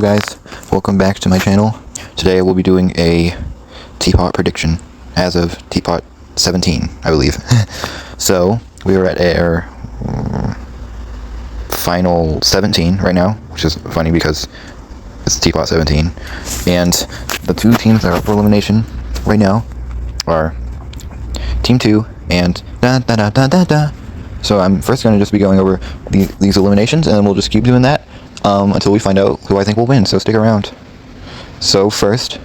Hello guys, welcome back to my channel. Today we'll be doing a TPOT prediction as of TPOT 17, I believe. So, we are at our final 17 right now, which is funny because it's TPOT 17. And the two teams that are up for elimination right now are Team 2 and da-da-da-da-da-da. So I'm first going to just be going over these eliminations, and then we'll just keep doing that until we find out who I think will win, so stick around. So first,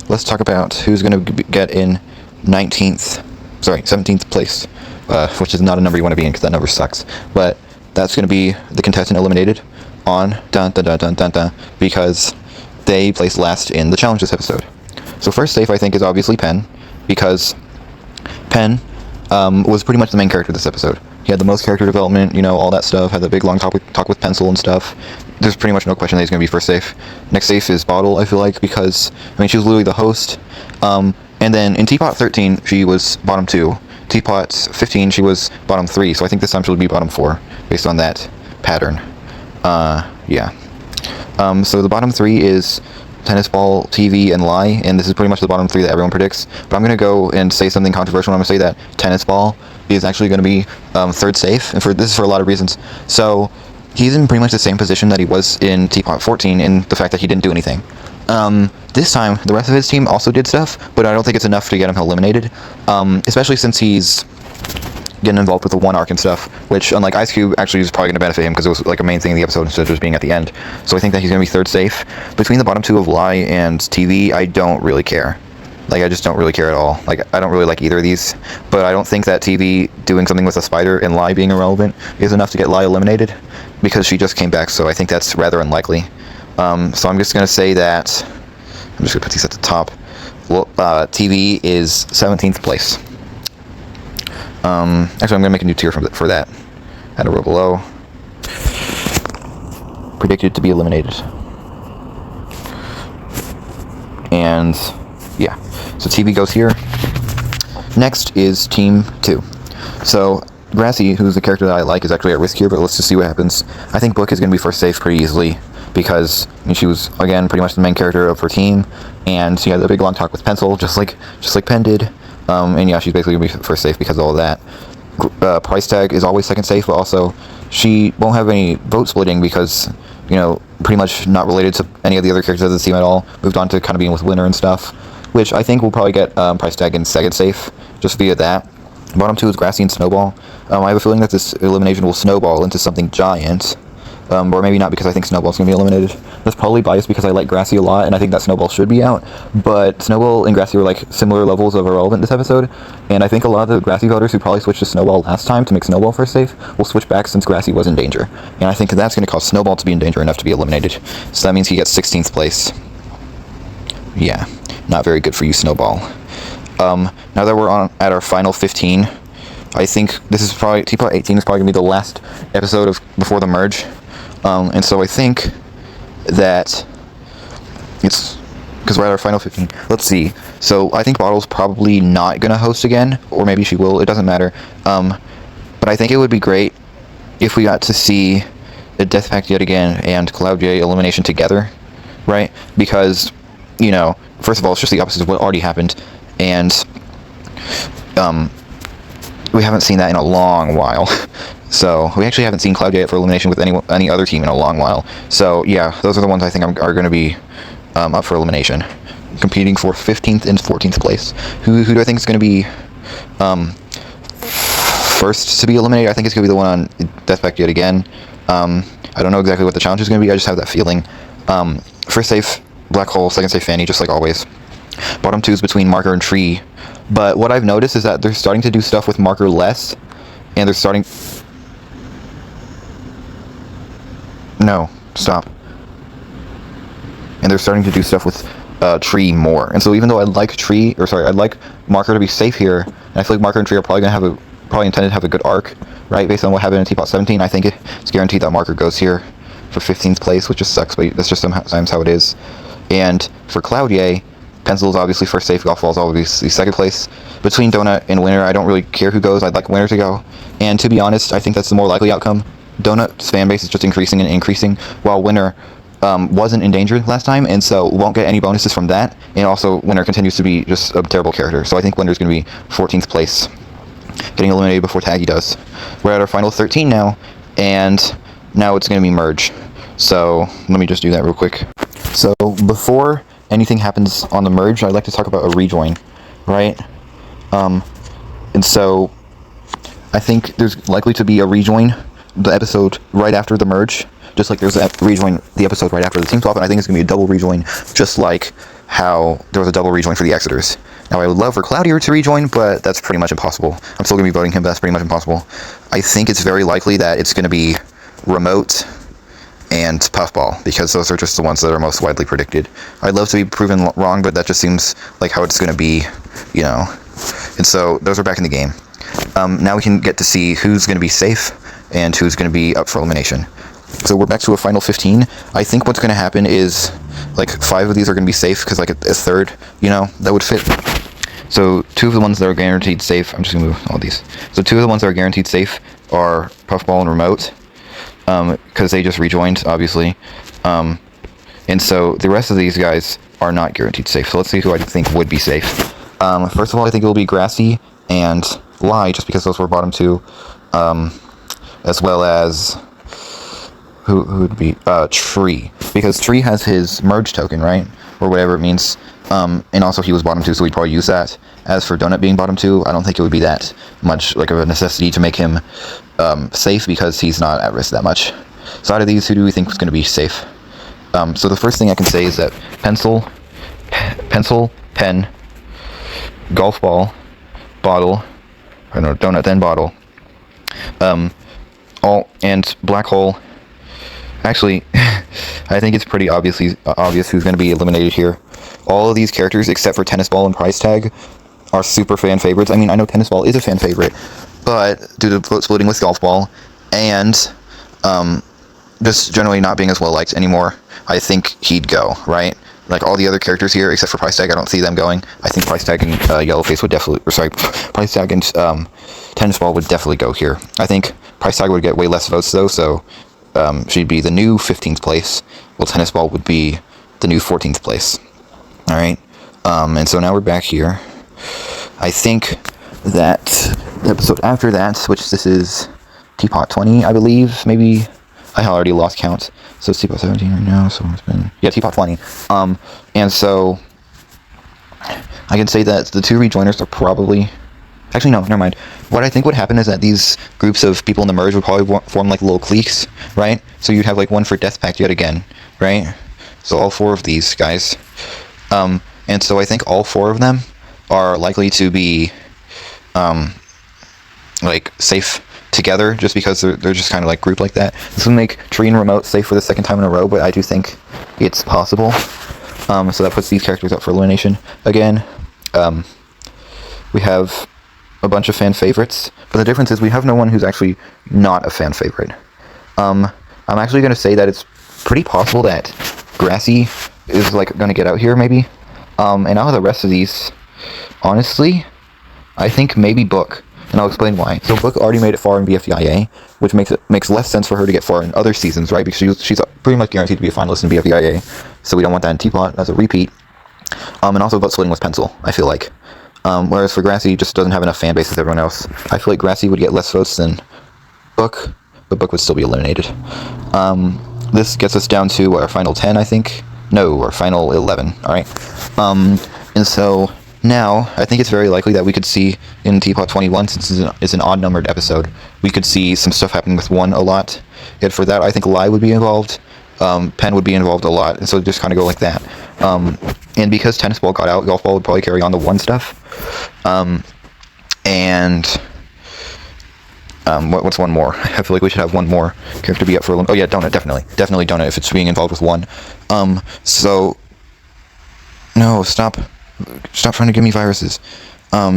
let's talk about who's going to get in 17th place, which is not a number you want to be in because that number sucks. But that's going to be the contestant eliminated on dun-dun-dun-dun-dun-dun because they placed last in the challenge this episode. So first safe, I think, is obviously Penn, because Penn was pretty much the main character this episode. He had the most character development, you know, all that stuff, had the big long talk with Pencil and stuff. There's pretty much no question that he's going to be first safe. Next safe is Bottle, I feel like, because, I mean, she was literally the host. And then in TPOT 13, she was bottom 2. TPOT 15, she was bottom 3, so I think this time she'll be bottom 4, based on that pattern. Yeah. So the bottom 3 is Tennis Ball, TV, and Lie, and this is pretty much the bottom 3 that everyone predicts. But I'm going to go and say something controversial. I'm going to say that Tennis Ball is actually going to be third safe, and this is for a lot of reasons. So he's in pretty much the same position that he was in Teapot 14 in the fact that he didn't do anything. This time, the rest of his team also did stuff, but I don't think it's enough to get him eliminated, especially since he's getting involved with the one arc and stuff, which, unlike Ice Cube, actually is probably going to benefit him because it was like a main thing in the episode instead of just being at the end. So I think that he's going to be third safe. Between the bottom 2 of Lie and TV, I don't really care. Like, I just don't really care at all. Like, I don't really like either of these, but I don't think that TV doing something with a spider and Lie being irrelevant is enough to get Lie eliminated, because she just came back, so I think that's rather unlikely. So I'm just going to say that, I'm just going to put these at the top. Well, TV is 17th place. Actually, I'm going to make a new tier for that. Add a row below. Predicted to be eliminated. And yeah, so TV goes here. Next is Team 2. So Grassy, who's the character that I like, is actually at risk here, but let's just see what happens. I think Book is going to be first safe pretty easily, because I mean, she was, again, pretty much the main character of her team, and she had a big long talk with Pencil, just like Penn did. And yeah, she's basically going to be first safe because of all of that. Price Tag is always second safe, but also she won't have any vote splitting because, you know, pretty much not related to any of the other characters of the team at all. Moved on to kind of being with Winner and stuff, which I think will probably get Price Tag in second safe, just via that. Bottom 2 is Grassy and Snowball. I have a feeling that this elimination will snowball into something giant. Or maybe not, because I think Snowball's going to be eliminated. That's probably biased because I like Grassy a lot, and I think that Snowball should be out. But Snowball and Grassy were like similar levels of irrelevant this episode, and I think a lot of the Grassy voters who probably switched to Snowball last time to make Snowball first safe will switch back since Grassy was in danger. And I think that's going to cause Snowball to be in danger enough to be eliminated. So that means he gets 16th place. Yeah, not very good for you, Snowball. Now that we're at our final 15, I think this is probably, TPOT 18 is probably going to be the last episode before the merge. And so I think that it's, because we're at our final 15. Let's see. So I think Bottle's probably not going to host again, or maybe she will. It doesn't matter. But I think it would be great if we got to see a Death Pact yet again and Cloud-J elimination together, right? Because, you know, first of all, it's just the opposite of what already happened, and we haven't seen that in a long while. So we actually haven't seen Cloud-J for elimination with any other team in a long while. So yeah, those are the ones I think are going to be up for elimination, competing for 15th and 14th place. Who do I think is going to be first to be eliminated? I think it's going to be the one on Death Pact yet again. I don't know exactly what the challenge is going to be. I just have that feeling. First safe Black Hole, second safe Fanny, just like always. Bottom 2 is between Marker and Tree. But what I've noticed is that they're starting to do stuff with Marker less, and they're starting... No, stop. And they're starting to do stuff with Tree more. And so even though I'd like Marker to be safe here, and I feel like Marker and Tree are probably going to probably intended to have a good arc, right, based on what happened in Teapot 17, I think it's guaranteed that Marker goes here for 15th place, which just sucks, but that's just sometimes how it is. And for Cloud-J, Pencil is obviously first safe, Golf Ball is obviously second place. Between Donut and Winner, I don't really care who goes, I'd like Winner to go. And to be honest, I think that's the more likely outcome. Donut's fan base is just increasing and increasing, while Winner wasn't endangered last time, and so won't get any bonuses from that. And also, Winner continues to be just a terrible character. So I think Winner's going to be 14th place, getting eliminated before Taggy does. We're at our final 13 now, and now it's going to be Merge. So let me just do that real quick. So before anything happens on the Merge, I'd like to talk about a rejoin, right? And so I think there's likely to be a rejoin the episode right after the Merge, just like there's a rejoin the episode right after the team swap, and I think it's going to be a double rejoin, just like how there was a double rejoin for the Exeters. Now, I would love for Cloudier to rejoin, but that's pretty much impossible. I'm still going to be voting him, but that's pretty much impossible. I think it's very likely that it's going to be Remote and Puffball, because those are just the ones that are most widely predicted. I'd love to be proven wrong, but that just seems like how it's going to be, you know. And so, those are back in the game. Now we can get to see who's going to be safe and who's going to be up for elimination. So we're back to a final 15. I think what's going to happen is, like, 5 of these are going to be safe, because, like, a third, you know, that would fit. So 2 of the ones that are guaranteed safe, I'm just going to move all these. So 2 of the ones that are guaranteed safe are Puffball and Remote, because they just rejoined, obviously. And so the rest of these guys are not guaranteed safe. So let's see who I think would be safe. First of all, I think it will be Grassy and Lie, just because those were bottom 2, as well as who would be Tree, because Tree has his merge token, right, or whatever it means, and also he was bottom 2, so we'd probably use that. As for Donut being bottom 2, I don't think it would be that much like of a necessity to make him safe, because he's not at risk that much. So out of these, who do we think is going to be safe? So the first thing I can say is that Pencil, Pen, Golf Ball, Bottle, or no, Donut then Bottle, and Black Hole. Actually, I think it's pretty obvious who's going to be eliminated here. All of these characters, except for Tennis Ball and Price Tag, are super fan favorites. I mean, I know Tennis Ball is a fan favorite, but due to vote splitting with Golf Ball and just generally not being as well liked anymore, I think he'd go, right? Like all the other characters here, except for Price Tag, I don't see them going. I think Price Tag and Yellowface would definitely, Price Tag and Tennis Ball would definitely go here. I think Price Tag would get way less votes though, so she'd be the new 15th place, while Tennis Ball would be the new 14th place. Alright, and so now we're back here. I think that the episode after that, which this is TPOT 20, I believe, maybe, I already lost count, so it's TPOT 17 right now, so it's been, yeah, TPOT 20, and so, I can say that the 2 rejoiners are probably, actually no, never mind. What I think would happen is that these groups of people in the merge would probably form like little cliques, right? So you'd have like one for Death Pact yet again, right? So all 4 of these guys. And so I think all 4 of them are likely to be like safe together, just because they're just kind of like grouped like that. This would make Tree and Remote safe for the 2nd time in a row, but I do think it's possible. So that puts these characters up for elimination again. We have a bunch of fan favorites, but the difference is we have no one who's actually not a fan favorite. I'm actually going to say that it's pretty possible that Grassy is like going to get out here, maybe. And out of the rest of these, honestly, I think maybe Book, and I'll explain why. So Book already made it far in BFDIA, which makes less sense for her to get far in other seasons, right? Because she's pretty much guaranteed to be a finalist in BFDIA, so we don't want that in TPOT as a repeat. And also vote splitting with Pencil, I feel like. Whereas for Grassy, he just doesn't have enough fan base as everyone else. I feel like Grassy would get less votes than Book, but Book would still be eliminated. This gets us down to our final 10, I think. No, our final 11, alright? And so, now, I think it's very likely that we could see in TPOT 21, since it's an odd-numbered episode, we could see some stuff happening with 1 a lot. And for that, I think Lie would be involved, Pen would be involved a lot, and so just kind of go like that. And because Tennis Ball got out, Golf Ball would probably carry on the 1 stuff. What's one more? I feel like we should have one more character be up for oh yeah, Donut, definitely Donut if it's being involved with 1. So no, stop trying to give me viruses.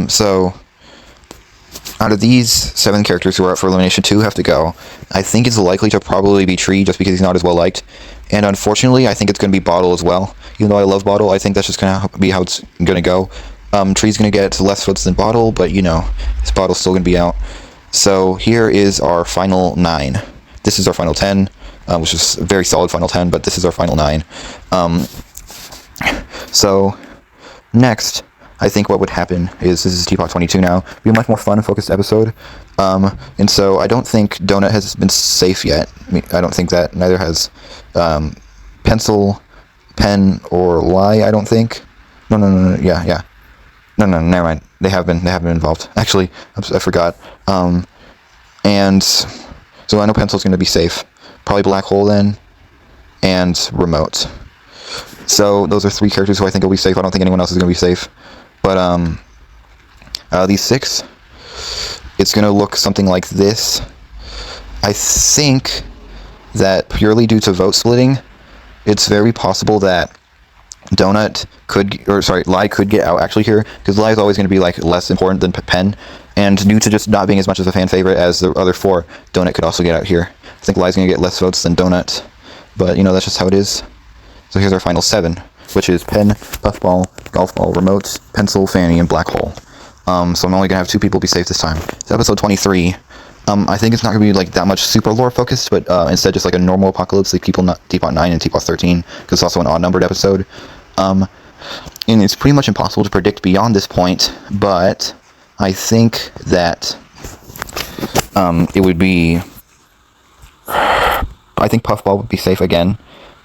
So out of these 7 characters who are up for elimination, 2 have to go. I think it's likely to probably be Tree, just because he's not as well liked, and unfortunately I think it's going to be Bottle as well. Even though I love Bottle, I think that's just going to be how it's going to go. Tree's going to get less votes than Bottle, but you know, this Bottle's still going to be out. So here is our final 9. This is our final 10. which is a very solid final 10, but this is our final 9. So next, I think what would happen is, this is TPOT 22 now, it'd be a much more fun and focused episode. And so I don't think Donut has been safe yet. I don't think that, neither has Pencil, Pen, or Lie, I don't think. No, yeah. No, never mind. They have been involved. Actually, I forgot. And so I know Pencil's going to be safe. Probably Black Hole then, and Remote. So those are 3 characters who I think will be safe. I don't think anyone else is going to be safe. But out of these 6, it's going to look something like this. I think that purely due to vote splitting, it's very possible that Lie could get out actually here, because Lie is always going to be like less important than Pen, and due to just not being as much of a fan favorite as the other 4, Donut could also get out here. I think Lie's going to get less votes than Donut, but that's just how it is. So here's our final 7, which is Pen, Puffball, Golf Ball, Remote, Pencil, Fanny, and Black Hole. So I'm only going to have 2 people be safe this time. It's episode 23. I think it's not going to be like that much super lore focused, but instead just like a normal apocalypse, like TPOT 9 and TPOT 13, because it's also an odd numbered episode. And it's pretty much impossible to predict beyond this point, but I think that it would be... I think Puffball would be safe again,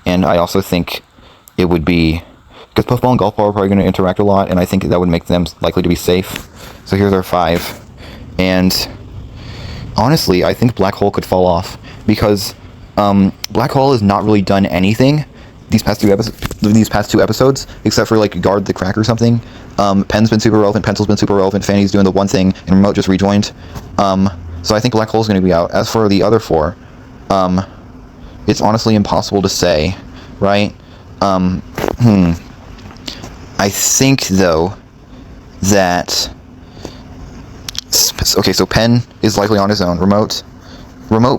and I also think it would be... because Puffball and Golf Ball are probably going to interact a lot, and I think that would make them likely to be safe. So here's our 5. And honestly, I think Black Hole could fall off, because Black Hole has not really done anything these past 2 episodes, except for like guard the crack or something. Pen's been super relevant, Pencil's been super relevant, Fanny's doing the one thing, and Remote just rejoined. So I think Black Hole's going to be out. As for the other 4, it's honestly impossible to say, right? I think though that... okay, so Pen is likely on his own. Remote,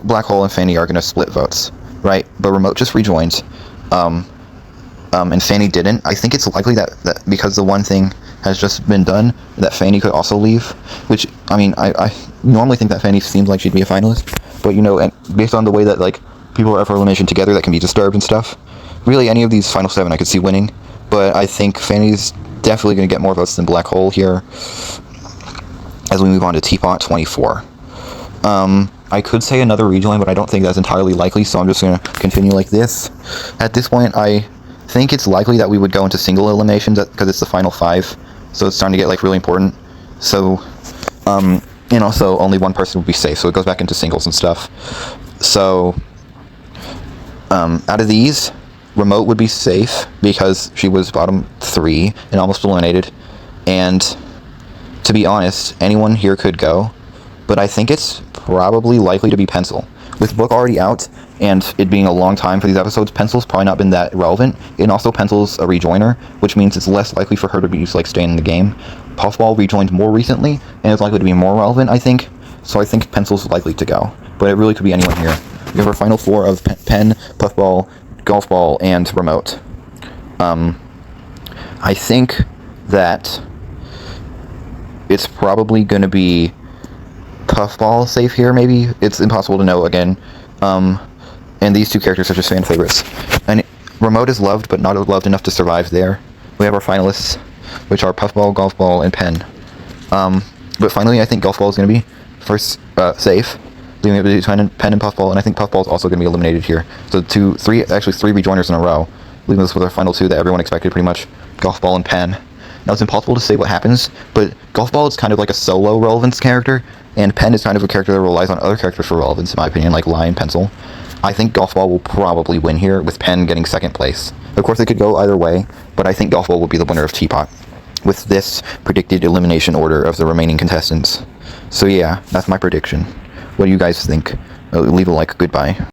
Black Hole, and Fanny are going to split votes, right? But Remote just rejoined, and Fanny didn't. I think it's likely that because the one thing has just been done, that Fanny could also leave, which, I mean, I normally think that Fanny seems like she'd be a finalist, but, and based on the way that, like, people are up for elimination together that can be disturbed and stuff, really any of these final 7 I could see winning, but I think Fanny's definitely going to get more votes than Black Hole here, as we move on to TPOT 24. I could say another rejoin, but I don't think that's entirely likely, so I'm just going to continue like this. At this point, I think it's likely that we would go into single eliminations, because it's the final 5, so it's starting to get, like, really important. So, and also only one person would be safe, so it goes back into singles and stuff. So, out of these, Remote would be safe, because she was bottom 3 and almost eliminated, and to be honest, anyone here could go, but I think it's probably likely to be Pencil. With book already out, and it being a long time for these episodes, Pencil's probably not been that relevant, and also Pencil's a rejoiner, which means it's less likely for her to be, like, staying in the game. Puffball rejoined more recently, and it's likely to be more relevant, I think, so I think Pencil's likely to go, but it really could be anyone here. We have our final 4 of Pen, Puffball, Golf Ball, and Remote. I think that it's probably going to be Puffball safe here, maybe. It's impossible to know again. And these 2 characters are just fan favorites. And Remote is loved, but not loved enough to survive there. We have our finalists, which are Puffball, Golf Ball, and Pen. But finally, I think Golf Ball is going to be first safe, leaving it between Pen and Puffball, and I think Puffball is also going to be eliminated here. So 3 rejoiners in a row, leaving us with our final 2 that everyone expected pretty much, Golf Ball and Pen. Now, it's impossible to say what happens, but Golf Ball is kind of like a solo relevance character, and Pen is kind of a character that relies on other characters for relevance, in my opinion, like Lie and Pencil. I think Golf Ball will probably win here, with Pen getting 2nd place. Of course, it could go either way, but I think Golf Ball will be the winner of TPOT, with this predicted elimination order of the remaining contestants. So yeah, that's my prediction. What do you guys think? Leave a like. Goodbye.